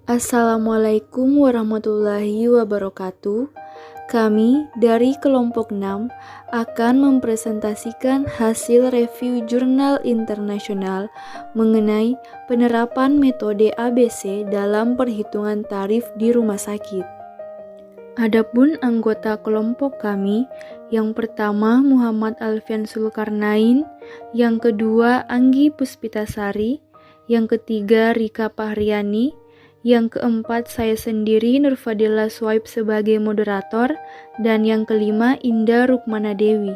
Assalamualaikum warahmatullahi wabarakatuh. Kami dari kelompok 6 akan mempresentasikan hasil review jurnal internasional mengenai penerapan metode ABC dalam perhitungan tarif di rumah sakit. Adapun anggota kelompok kami, yang pertama Muhammad Alfian Zulkarnain, yang kedua Anggi Puspitasari, yang ketiga Rika Pahriani, yang keempat saya sendiri Nurfadila Swaib sebagai moderator, dan yang kelima Indah Rukmana Dewi.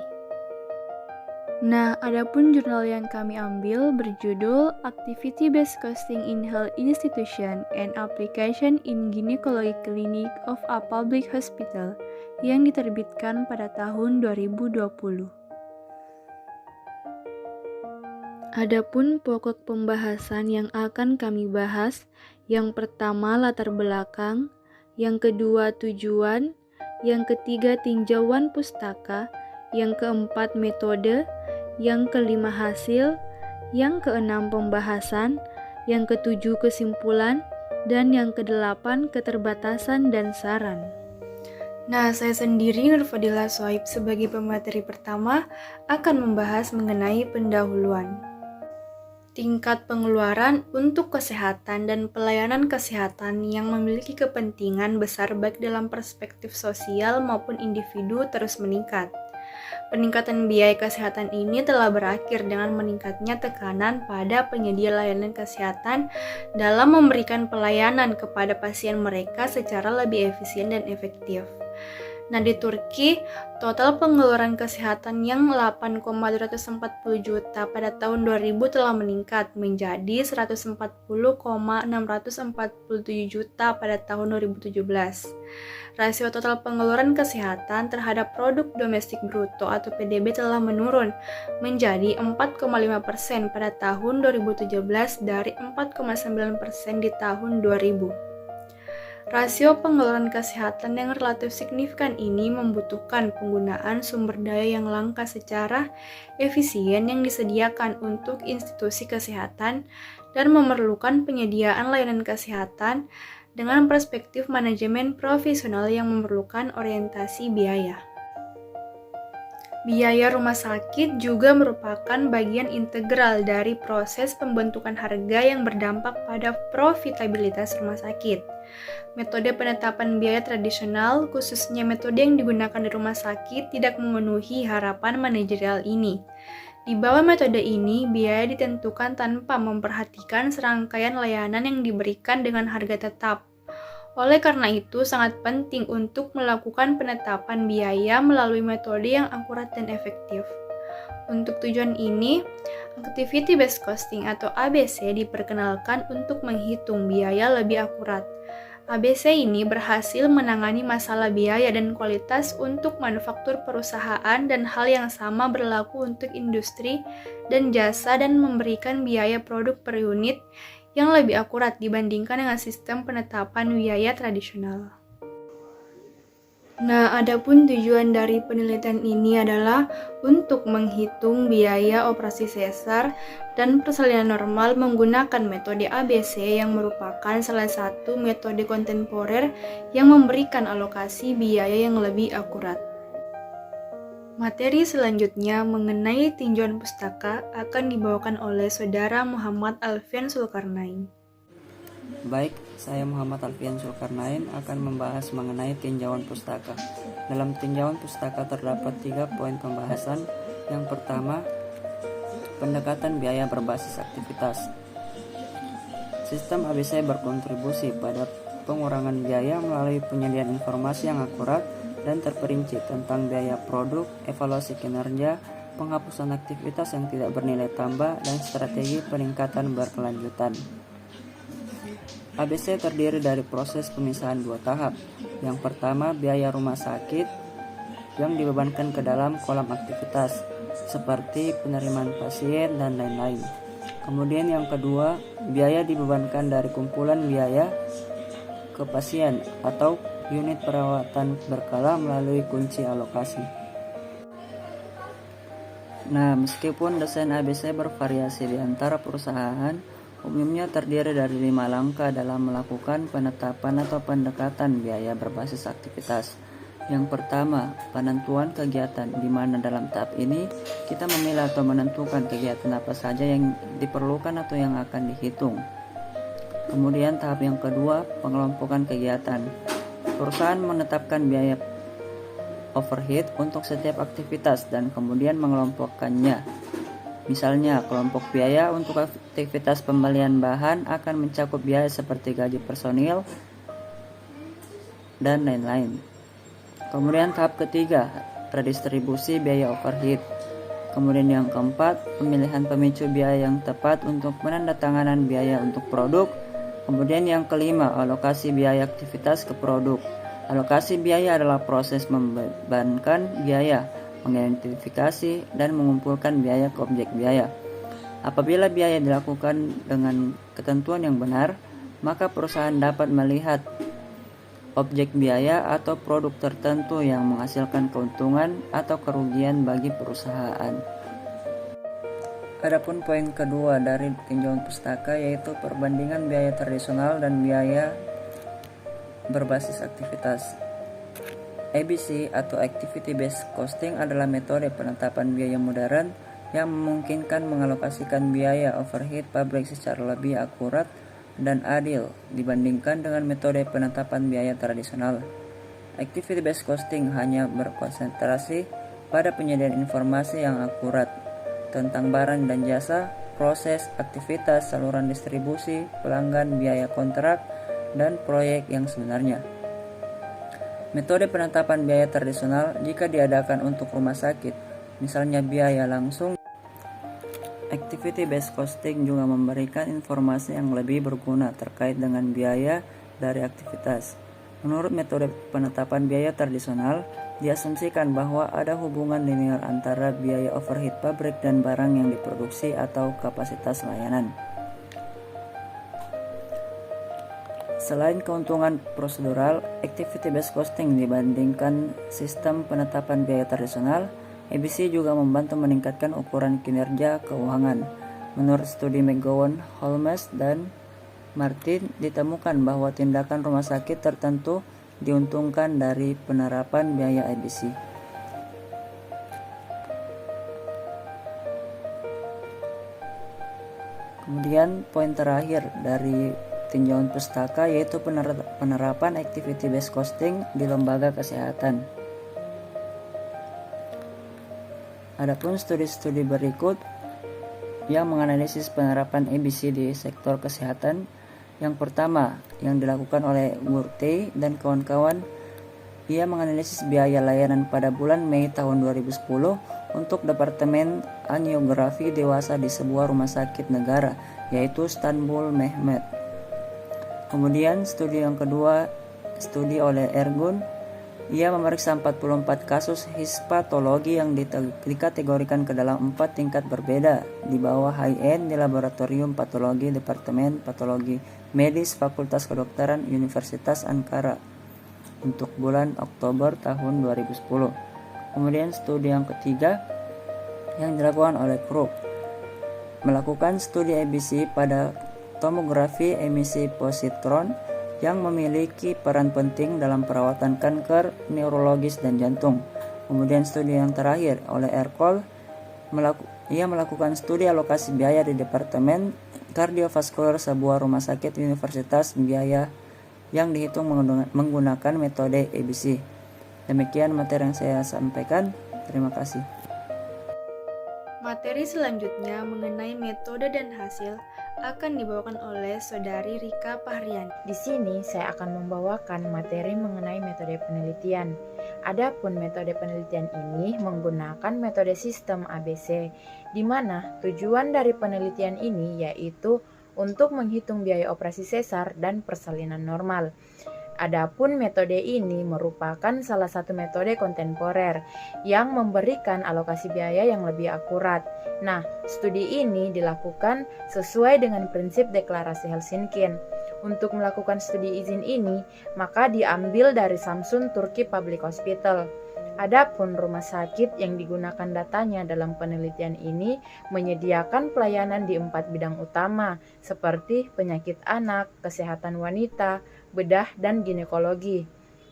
Nah, adapun jurnal yang kami ambil berjudul Activity Based Costing in Health Institution and Application in Gynecology Clinic of a Public Hospital yang diterbitkan pada tahun 2020. Adapun pokok pembahasan yang akan kami bahas, yang pertama latar belakang, yang kedua tujuan, yang ketiga tinjauan pustaka, yang keempat metode, yang kelima hasil, yang keenam pembahasan, yang ketujuh kesimpulan, dan yang kedelapan keterbatasan dan saran. Nah, saya sendiri Nurfadila Swaib sebagai pemateri pertama akan membahas mengenai pendahuluan. Tingkat pengeluaran untuk kesehatan dan pelayanan kesehatan yang memiliki kepentingan besar baik dalam perspektif sosial maupun individu terus meningkat. Peningkatan biaya kesehatan ini telah berakhir dengan meningkatnya tekanan pada penyedia layanan kesehatan dalam memberikan pelayanan kepada pasien mereka secara lebih efisien dan efektif. Nah, di Turki, total pengeluaran kesehatan yang 8,240 juta pada tahun 2000 telah meningkat menjadi 140,647 juta pada tahun 2017. Rasio total pengeluaran kesehatan terhadap produk domestik bruto atau PDB telah menurun menjadi 4,5% pada tahun 2017 dari 4,9% di tahun 2000. Rasio pengeluaran kesehatan yang relatif signifikan ini membutuhkan penggunaan sumber daya yang langka secara efisien yang disediakan untuk institusi kesehatan dan memerlukan penyediaan layanan kesehatan dengan perspektif manajemen profesional yang memerlukan orientasi biaya. Biaya rumah sakit juga merupakan bagian integral dari proses pembentukan harga yang berdampak pada profitabilitas rumah sakit. Metode penetapan biaya tradisional, khususnya metode yang digunakan di rumah sakit, tidak memenuhi harapan manajerial ini. Di bawah metode ini, biaya ditentukan tanpa memperhatikan serangkaian layanan yang diberikan dengan harga tetap. Oleh karena itu, sangat penting untuk melakukan penetapan biaya melalui metode yang akurat dan efektif. Untuk tujuan ini, Activity Based Costing atau ABC diperkenalkan untuk menghitung biaya lebih akurat. ABC ini berhasil menangani masalah biaya dan kualitas untuk manufaktur perusahaan dan hal yang sama berlaku untuk industri dan jasa dan memberikan biaya produk per unit yang lebih akurat dibandingkan dengan sistem penetapan biaya tradisional. Nah, adapun tujuan dari penelitian ini adalah untuk menghitung biaya operasi sesar dan persalinan normal menggunakan metode ABC yang merupakan salah satu metode kontemporer yang memberikan alokasi biaya yang lebih akurat. Materi selanjutnya mengenai tinjauan pustaka akan dibawakan oleh Saudara Muhammad Alfian Zulkarnain. Baik, saya Muhammad Alfian Zulkarnain akan membahas mengenai tinjauan pustaka. Dalam tinjauan pustaka terdapat 3 poin pembahasan. Yang pertama, pendekatan biaya berbasis aktivitas. Sistem ABC berkontribusi pada pengurangan biaya melalui penyediaan informasi yang akurat dan terperinci tentang biaya produk, evaluasi kinerja, penghapusan aktivitas yang tidak bernilai tambah, dan strategi peningkatan berkelanjutan. ABC terdiri dari proses pemisahan 2 tahap. Yang pertama, biaya rumah sakit yang dibebankan ke dalam kolam aktivitas, seperti penerimaan pasien dan lain-lain. Kemudian yang kedua, biaya dibebankan dari kumpulan biaya ke pasien atau unit perawatan berkala melalui kunci alokasi. Nah, meskipun desain ABC bervariasi di antara perusahaan, umumnya terdiri dari 5 langkah dalam melakukan penetapan atau pendekatan biaya berbasis aktivitas. Yang pertama, penentuan kegiatan, di mana dalam tahap ini kita memilih atau menentukan kegiatan apa saja yang diperlukan atau yang akan dihitung. Kemudian tahap yang kedua, pengelompokan kegiatan. Perusahaan menetapkan biaya overhead untuk setiap aktivitas dan kemudian mengelompokkannya. Misalnya, kelompok biaya untuk aktivitas pembelian bahan akan mencakup biaya seperti gaji personil dan lain-lain. Kemudian tahap ketiga, redistribusi biaya overhead. Kemudian yang keempat, pemilihan pemicu biaya yang tepat untuk penandatanganan biaya untuk produk. Kemudian yang kelima, alokasi biaya aktivitas ke produk. Alokasi biaya adalah proses membebankan biaya, mengidentifikasi dan mengumpulkan biaya ke objek biaya. Apabila biaya dilakukan dengan ketentuan yang benar, maka perusahaan dapat melihat objek biaya atau produk tertentu yang menghasilkan keuntungan atau kerugian bagi perusahaan. Adapun poin kedua dari tinjauan pustaka yaitu perbandingan biaya tradisional dan biaya berbasis aktivitas. ABC atau Activity Based Costing adalah metode penetapan biaya modern yang memungkinkan mengalokasikan biaya overhead pabrik secara lebih akurat dan adil dibandingkan dengan metode penetapan biaya tradisional. Activity Based Costing hanya berkonsentrasi pada penyediaan informasi yang akurat tentang barang dan jasa, proses, aktivitas, saluran distribusi, pelanggan, biaya kontrak, dan proyek yang sebenarnya. Metode penetapan biaya tradisional jika diadakan untuk rumah sakit, misalnya biaya langsung. Activity based costing juga memberikan informasi yang lebih berguna terkait dengan biaya dari aktivitas. Menurut metode penetapan biaya tradisional, diasumsikan bahwa ada hubungan linear antara biaya overhead pabrik dan barang yang diproduksi atau kapasitas layanan. Selain keuntungan prosedural, activity based costing dibandingkan sistem penetapan biaya tradisional, ABC juga membantu meningkatkan ukuran kinerja keuangan. Menurut studi McGowan, Holmes, dan Martin, ditemukan bahwa tindakan rumah sakit tertentu diuntungkan dari penerapan biaya ABC. Kemudian poin terakhir dari tinjauan pustaka yaitu penerapan activity based costing di lembaga kesehatan. Adapun studi-studi berikut yang menganalisis penerapan ABC di sektor kesehatan. Yang pertama yang dilakukan oleh Gurtey dan kawan-kawan, ia menganalisis biaya layanan pada bulan Mei tahun 2010 untuk Departemen Angiografi Dewasa di sebuah rumah sakit negara, yaitu Istanbul Mehmet. Kemudian studi yang kedua, studi oleh Ergun, ia memeriksa 44 kasus hispatologi yang dikategorikan ke dalam 4 tingkat berbeda di bawah high-end di Laboratorium Patologi Departemen Patologi Medis Fakultas Kedokteran Universitas Ankara untuk bulan Oktober tahun 2010. Kemudian studi yang ketiga yang dilakukan oleh Krug, melakukan studi ABC pada tomografi emisi positron yang memiliki peran penting dalam perawatan kanker neurologis dan jantung. Kemudian studi yang terakhir oleh Ercole, ia melakukan studi alokasi biaya di Departemen Kardiovaskular sebuah rumah sakit universitas biaya yang dihitung menggunakan metode ABC. Demikian materi yang saya sampaikan. Terima kasih. Materi selanjutnya mengenai metode dan hasil akan dibawakan oleh Saudari Rika Pahrian. Di sini saya akan membawakan materi mengenai metode penelitian. Adapun metode penelitian ini menggunakan metode sistem ABC, di mana tujuan dari penelitian ini yaitu untuk menghitung biaya operasi sesar dan persalinan normal. Adapun metode ini merupakan salah satu metode kontemporer yang memberikan alokasi biaya yang lebih akurat. Nah, studi ini dilakukan sesuai dengan prinsip deklarasi Helsinki. Untuk melakukan studi izin ini, maka diambil dari Samsun Turki Public Hospital. Adapun rumah sakit yang digunakan datanya dalam penelitian ini menyediakan pelayanan di 4 bidang utama seperti penyakit anak, kesehatan wanita, bedah, dan ginekologi.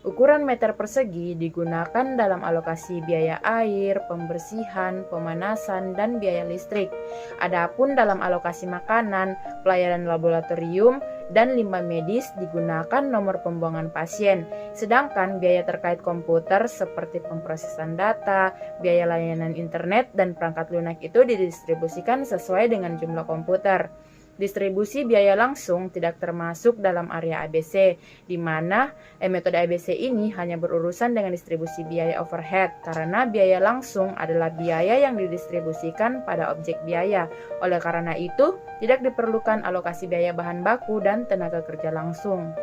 Ukuran meter persegi digunakan dalam alokasi biaya air, pembersihan, pemanasan, dan biaya listrik. Adapun dalam alokasi makanan, pelayanan laboratorium, dan limbah medis digunakan nomor pembuangan pasien. Sedangkan biaya terkait komputer seperti pemrosesan data, biaya layanan internet, dan perangkat lunak itu didistribusikan sesuai dengan jumlah komputer. Distribusi biaya langsung tidak termasuk dalam area ABC, di mana metode ABC ini hanya berurusan dengan distribusi biaya overhead, karena biaya langsung adalah biaya yang didistribusikan pada objek biaya. Oleh karena itu, tidak diperlukan alokasi biaya bahan baku dan tenaga kerja langsung.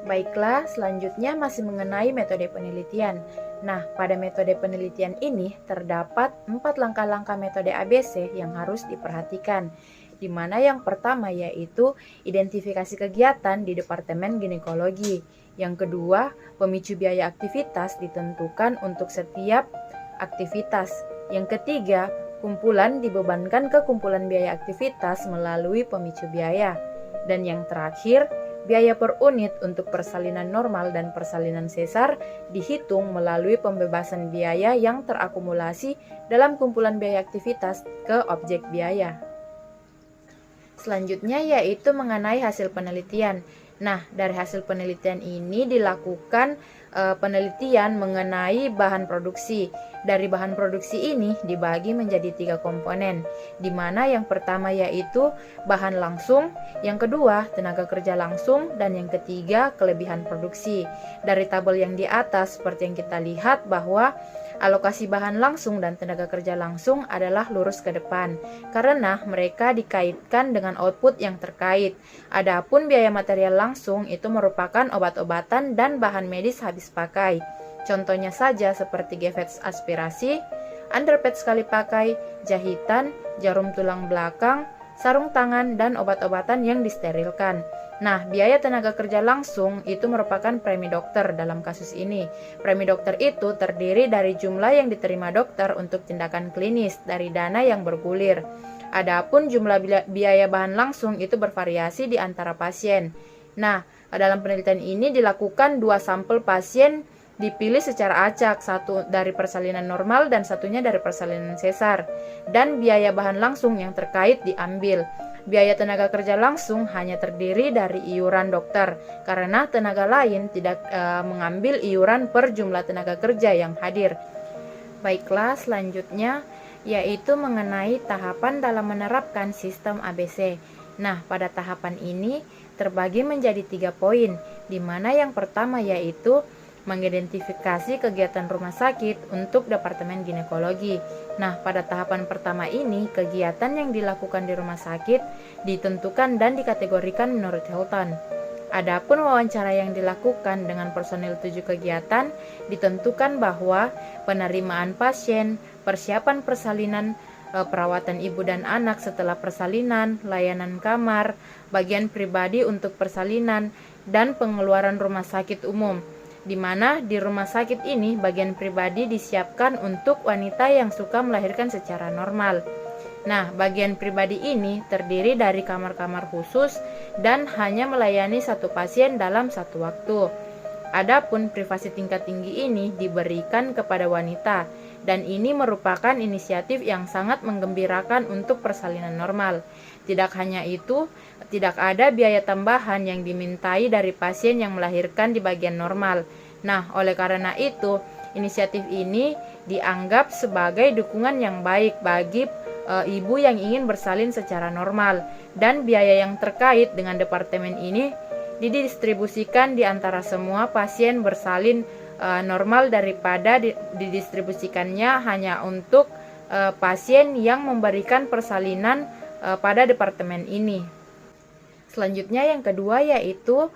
Baiklah, selanjutnya masih mengenai metode penelitian. Nah, pada metode penelitian ini terdapat 4 langkah-langkah metode ABC yang harus diperhatikan, di mana yang pertama yaitu identifikasi kegiatan di Departemen Ginekologi. Yang kedua, pemicu biaya aktivitas ditentukan untuk setiap aktivitas. Yang ketiga, kumpulan dibebankan ke kumpulan biaya aktivitas melalui pemicu biaya. Dan yang terakhir, biaya per unit untuk persalinan normal dan persalinan sesar dihitung melalui pembebasan biaya yang terakumulasi dalam kumpulan biaya aktivitas ke objek biaya. Selanjutnya yaitu mengenai hasil penelitian. Nah, dari hasil penelitian ini dilakukan penelitian mengenai bahan produksi. Dari bahan produksi ini dibagi menjadi 3 komponen, di mana yang pertama yaitu bahan langsung, yang kedua tenaga kerja langsung, dan yang ketiga kelebihan produksi. Dari tabel yang di atas seperti yang kita lihat bahwa alokasi bahan langsung dan tenaga kerja langsung adalah lurus ke depan, karena mereka dikaitkan dengan output yang terkait. Adapun biaya material langsung itu merupakan obat-obatan dan bahan medis habis pakai. Contohnya saja seperti gevets aspirasi, underpad sekali pakai, jahitan, jarum tulang belakang, sarung tangan, dan obat-obatan yang disterilkan. Nah, biaya tenaga kerja langsung itu merupakan premi dokter dalam kasus ini. Premi dokter itu terdiri dari jumlah yang diterima dokter untuk tindakan klinis dari dana yang bergulir. Adapun jumlah biaya bahan langsung itu bervariasi di antara pasien. Nah, dalam penelitian ini dilakukan 2 sampel pasien dipilih secara acak, satu dari persalinan normal dan satunya dari persalinan sesar, dan biaya bahan langsung yang terkait diambil. Biaya tenaga kerja langsung hanya terdiri dari iuran dokter, karena tenaga lain tidak mengambil iuran per jumlah tenaga kerja yang hadir. Baiklah, selanjutnya yaitu mengenai tahapan dalam menerapkan sistem ABC. Nah, pada tahapan ini terbagi menjadi 3 poin, di mana yang pertama yaitu mengidentifikasi kegiatan rumah sakit untuk Departemen Ginekologi. Nah, pada tahapan pertama ini, kegiatan yang dilakukan di rumah sakit ditentukan dan dikategorikan menurut Hilton. Adapun wawancara yang dilakukan dengan personil 7 kegiatan ditentukan bahwa penerimaan pasien, persiapan persalinan, perawatan ibu dan anak setelah persalinan, layanan kamar, bagian pribadi untuk persalinan, dan pengeluaran rumah sakit umum, di mana di rumah sakit ini bagian pribadi disiapkan untuk wanita yang suka melahirkan secara normal. Nah, bagian pribadi ini terdiri dari kamar-kamar khusus dan hanya melayani 1 pasien dalam 1 waktu. Adapun privasi tingkat tinggi ini diberikan kepada wanita, dan ini merupakan inisiatif yang sangat menggembirakan untuk persalinan normal. Tidak hanya itu, tidak ada biaya tambahan yang dimintai dari pasien yang melahirkan di bagian normal. Nah, oleh karena itu, inisiatif ini dianggap sebagai dukungan yang baik bagi ibu yang ingin bersalin secara normal, dan biaya yang terkait dengan departemen ini didistribusikan di antara semua pasien bersalin normal daripada didistribusikannya hanya untuk pasien yang memberikan persalinan pada departemen ini. Selanjutnya yang kedua yaitu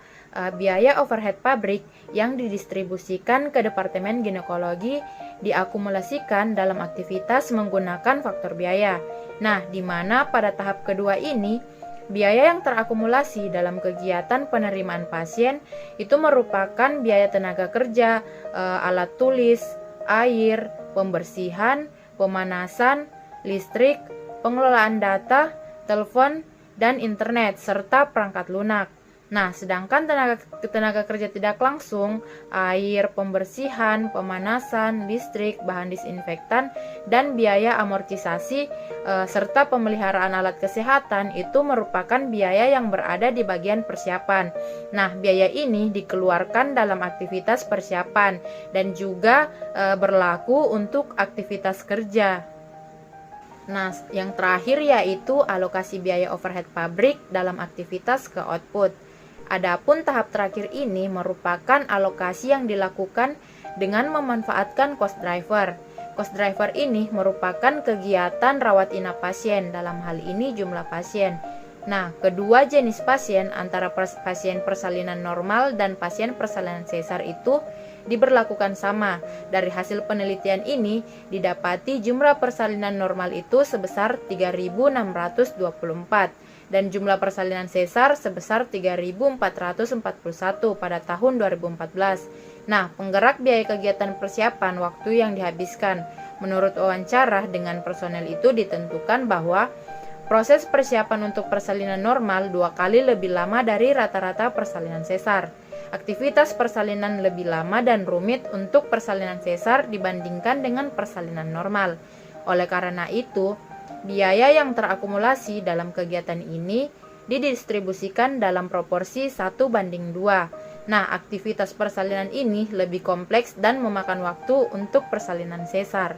biaya overhead pabrik yang didistribusikan ke Departemen Ginekologi diakumulasikan dalam aktivitas menggunakan faktor biaya. Nah, di mana pada tahap kedua ini biaya yang terakumulasi dalam kegiatan penerimaan pasien itu merupakan biaya tenaga kerja, alat tulis, air, pembersihan, pemanasan, listrik, pengelolaan data, telepon, dan internet, serta perangkat lunak. Nah, sedangkan tenaga kerja tidak langsung, air, pembersihan, pemanasan, listrik, bahan disinfektan, dan biaya amortisasi serta pemeliharaan alat kesehatan itu merupakan biaya yang berada di bagian persiapan. Nah, biaya ini dikeluarkan dalam aktivitas persiapan dan juga berlaku untuk aktivitas kerja. Nah, yang terakhir yaitu alokasi biaya overhead pabrik dalam aktivitas ke output. Adapun tahap terakhir ini merupakan alokasi yang dilakukan dengan memanfaatkan cost driver. Cost driver ini merupakan kegiatan rawat inap pasien, dalam hal ini jumlah pasien. Nah, kedua jenis pasien antara pasien persalinan normal dan pasien persalinan sesar itu diberlakukan sama. Dari hasil penelitian ini didapati jumlah persalinan normal itu sebesar 3.624 dan jumlah persalinan sesar sebesar 3.441 pada tahun 2014. Nah, penggerak biaya kegiatan persiapan waktu yang dihabiskan. Menurut wawancara dengan personel itu ditentukan bahwa proses persiapan untuk persalinan normal 2 kali lebih lama dari rata-rata persalinan sesar. Aktivitas persalinan lebih lama dan rumit untuk persalinan sesar dibandingkan dengan persalinan normal. Oleh karena itu, biaya yang terakumulasi dalam kegiatan ini didistribusikan dalam proporsi 1:2. Nah, aktivitas persalinan ini lebih kompleks dan memakan waktu untuk persalinan sesar.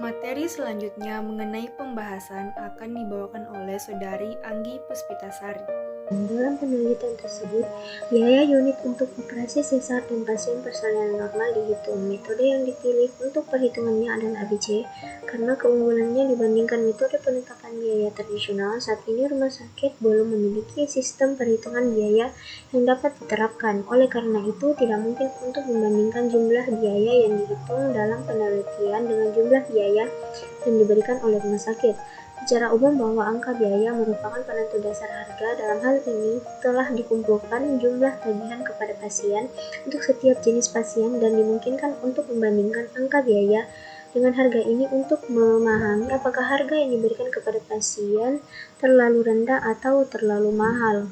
Materi selanjutnya mengenai pembahasan akan dibawakan oleh Saudari Anggi Puspitasari. Dalam penelitian tersebut, biaya unit untuk operasi sesar dan pasien persalinan normal dihitung. Metode yang dipilih untuk perhitungannya adalah ABC, karena keunggulannya dibandingkan metode penetapan biaya tradisional. Saat ini rumah sakit belum memiliki sistem perhitungan biaya yang dapat diterapkan. Oleh karena itu, tidak mungkin untuk membandingkan jumlah biaya yang dihitung dalam penelitian dengan jumlah biaya yang diberikan oleh rumah sakit. Secara umum bahwa angka biaya merupakan penentu dasar harga. Dalam hal ini telah dikumpulkan jumlah tagihan kepada pasien untuk setiap jenis pasien dan dimungkinkan untuk membandingkan angka biaya dengan harga ini untuk memahami apakah harga yang diberikan kepada pasien terlalu rendah atau terlalu mahal.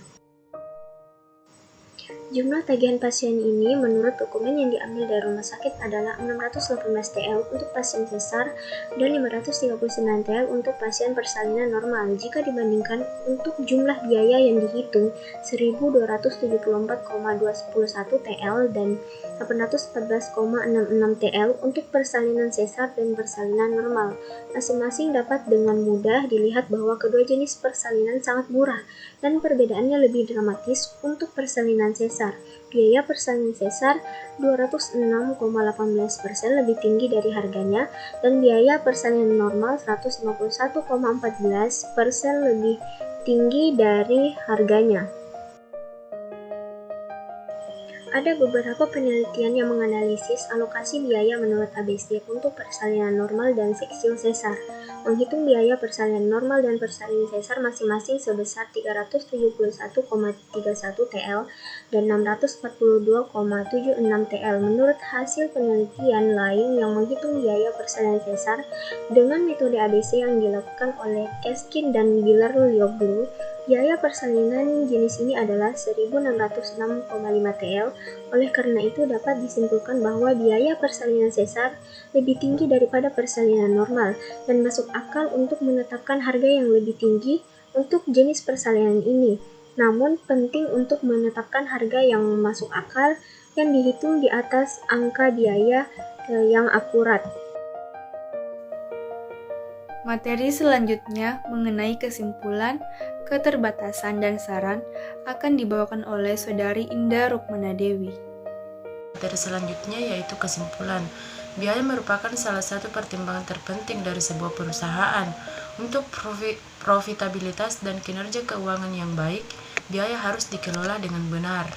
Jumlah tagihan pasien ini menurut dokumen yang diambil dari rumah sakit adalah 618 TL untuk pasien sesar dan 539 TL untuk pasien persalinan normal. Jika dibandingkan untuk jumlah biaya yang dihitung 1.274,211 TL dan 814,66 TL untuk persalinan sesar dan persalinan normal. Masing-masing dapat dengan mudah dilihat bahwa kedua jenis persalinan sangat murah dan perbedaannya lebih dramatis untuk persalinan sesar. Biaya persalinan sesar 206,18% lebih tinggi dari harganya dan biaya persalinan normal 151,14% lebih tinggi dari harganya. Ada beberapa penelitian yang menganalisis alokasi biaya menurut ABC untuk persalinan normal dan seksio sesar. Menghitung biaya persalinan normal dan persalinan sesar masing-masing sebesar 371,31 TL dan 642,76 TL. Menurut hasil penelitian lain yang menghitung biaya persalinan sesar dengan metode ABC yang dilakukan oleh Keskin dan Bilar-Lioglu, biaya persalinan jenis ini adalah 1.606,5 TL. Oleh karena itu dapat disimpulkan bahwa biaya persalinan sesar lebih tinggi daripada persalinan normal dan masuk akal untuk menetapkan harga yang lebih tinggi untuk jenis persalinan ini. Namun penting untuk menetapkan harga yang masuk akal yang dihitung di atas angka biaya yang akurat. Materi selanjutnya mengenai kesimpulan, keterbatasan, dan saran akan dibawakan oleh Saudari Indah Rukmana Dewi. Materi selanjutnya yaitu kesimpulan. Biaya merupakan salah satu pertimbangan terpenting dari sebuah perusahaan. Untuk profitabilitas dan kinerja keuangan yang baik, biaya harus dikelola dengan benar.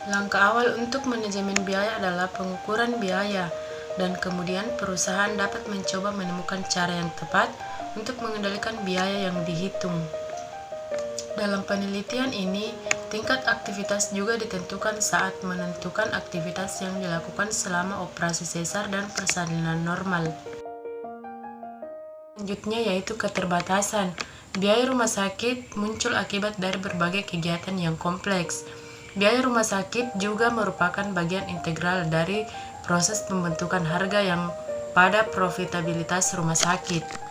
Langkah awal untuk manajemen biaya adalah pengukuran biaya, dan kemudian perusahaan dapat mencoba menemukan cara yang tepat untuk mengendalikan biaya yang dihitung. Dalam penelitian ini, tingkat aktivitas juga ditentukan saat menentukan aktivitas yang dilakukan selama operasi sesar dan persalinan normal. Selanjutnya yaitu keterbatasan. Biaya rumah sakit muncul akibat dari berbagai kegiatan yang kompleks. Biaya rumah sakit juga merupakan bagian integral dari proses pembentukan harga yang pada profitabilitas rumah sakit.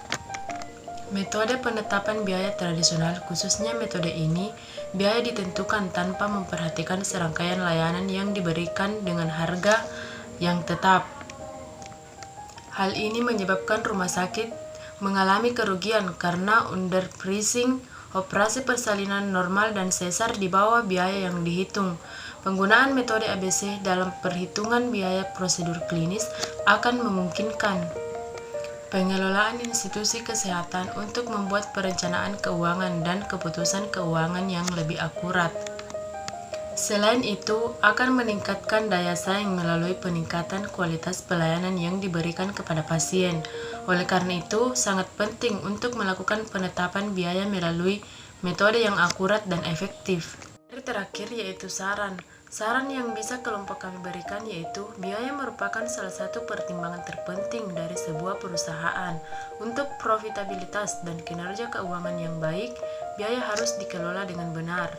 Metode penetapan biaya tradisional, khususnya metode ini, biaya ditentukan tanpa memperhatikan serangkaian layanan yang diberikan dengan harga yang tetap. Hal ini menyebabkan rumah sakit mengalami kerugian karena underpricing operasi persalinan normal dan sesar di bawah biaya yang dihitung. Penggunaan metode ABC dalam perhitungan biaya prosedur klinis akan memungkinkan pengelolaan institusi kesehatan untuk membuat perencanaan keuangan dan keputusan keuangan yang lebih akurat. Selain itu, akan meningkatkan daya saing melalui peningkatan kualitas pelayanan yang diberikan kepada pasien. Oleh karena itu, sangat penting untuk melakukan penetapan biaya melalui metode yang akurat dan efektif. Terakhir yaitu saran. Saran yang bisa kelompok kami berikan yaitu biaya merupakan salah satu pertimbangan terpenting dari sebuah perusahaan. Untuk profitabilitas dan kinerja keuangan yang baik, biaya harus dikelola dengan benar.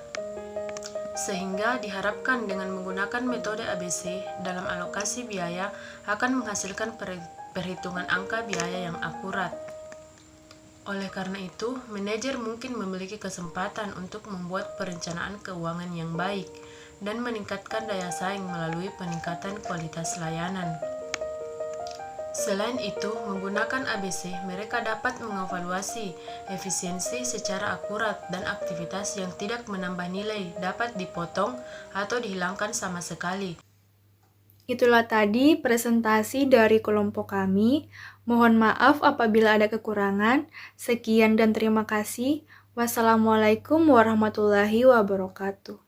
Sehingga diharapkan dengan menggunakan metode ABC dalam alokasi biaya akan menghasilkan perhitungan angka biaya yang akurat. Oleh karena itu, manajer mungkin memiliki kesempatan untuk membuat perencanaan keuangan yang baik dan meningkatkan daya saing melalui peningkatan kualitas layanan. Selain itu, menggunakan ABC, mereka dapat mengevaluasi efisiensi secara akurat dan aktivitas yang tidak menambah nilai dapat dipotong atau dihilangkan sama sekali. Itulah tadi presentasi dari kelompok kami. Mohon maaf apabila ada kekurangan. Sekian dan terima kasih. Wassalamualaikum warahmatullahi wabarakatuh.